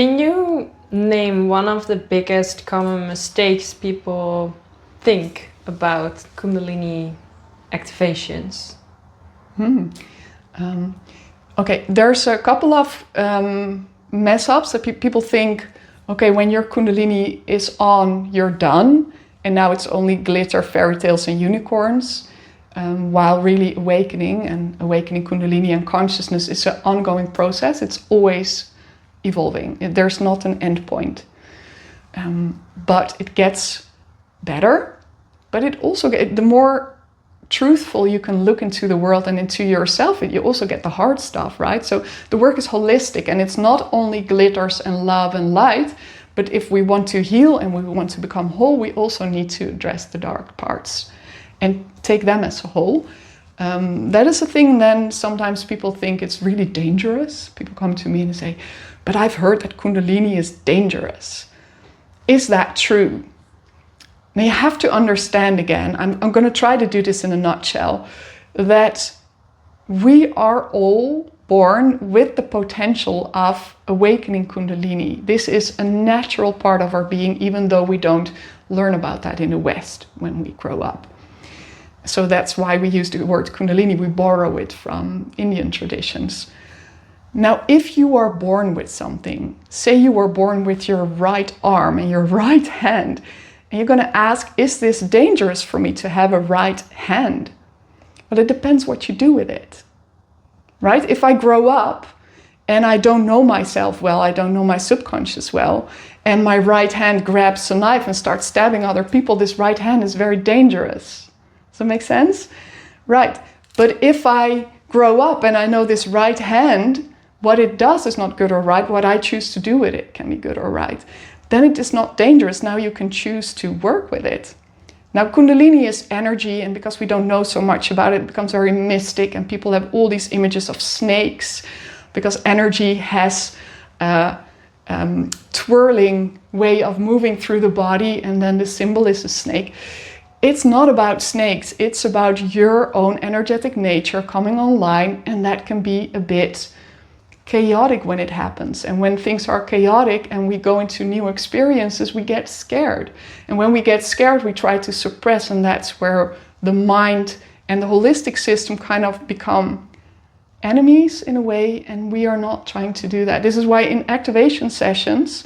Can you name one of the biggest common mistakes people think about Kundalini activations? Okay, there's a couple of mess-ups that people think, okay, when your Kundalini is on, you're done, and now it's only glitter, fairy tales, and unicorns, while really awakening Kundalini and consciousness is an ongoing process. It's always evolving. There's not an end point. But it gets better, but it also the more truthful you can look into the world and into yourself, you also get the hard stuff, right? So the work is holistic, and it's not only glitters and love and light, but if we want to heal and we want to become whole, we also need to address the dark parts and take them as a whole. That is a thing. Then sometimes people think it's really dangerous. People come to me and say, but I've heard that Kundalini is dangerous. Is that true? Now you have to understand again, I'm going to try to do this in a nutshell, that we are all born with the potential of awakening Kundalini. This is a natural part of our being, even though we don't learn about that in the West when we grow up. So that's why we use the word Kundalini. We borrow it from Indian traditions. Now, if you are born with something, say you were born with your right arm and your right hand, and you're going to ask, is this dangerous for me to have a right hand? Well, it depends what you do with it, right? If I grow up and I don't know myself well, I don't know my subconscious well, and my right hand grabs a knife and starts stabbing other people, this right hand is very dangerous. Does that make sense? Right. But if I grow up and I know this right hand, what it does is not good or right, what I choose to do with it can be good or right, then it is not dangerous. Now you can choose to work with it. Now Kundalini is energy, and because we don't know so much about it, it becomes very mystic, and people have all these images of snakes, because energy has a twirling way of moving through the body, and then the symbol is a snake. It's not about snakes, it's about your own energetic nature coming online, and that can be a bit chaotic when it happens. And when things are chaotic and we go into new experiences, we get scared. And when we get scared, we try to suppress, and that's where the mind and the holistic system kind of become enemies in a way, and we are not trying to do that. This is why in activation sessions,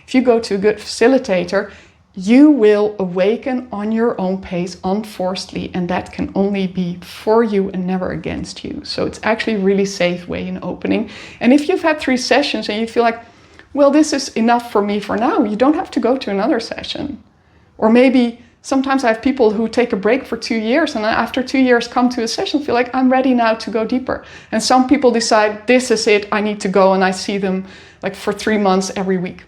if you go to a good facilitator, you will awaken on your own pace, unforcedly, and that can only be for you and never against you. So it's actually a really safe way in opening. And if you've had 3 sessions and you feel like, well, this is enough for me for now, you don't have to go to another session. Or maybe sometimes I have people who take a break for 2 years and after 2 years come to a session, feel like I'm ready now to go deeper. And some people decide, this is it, I need to go, and I see them like for 3 months every week.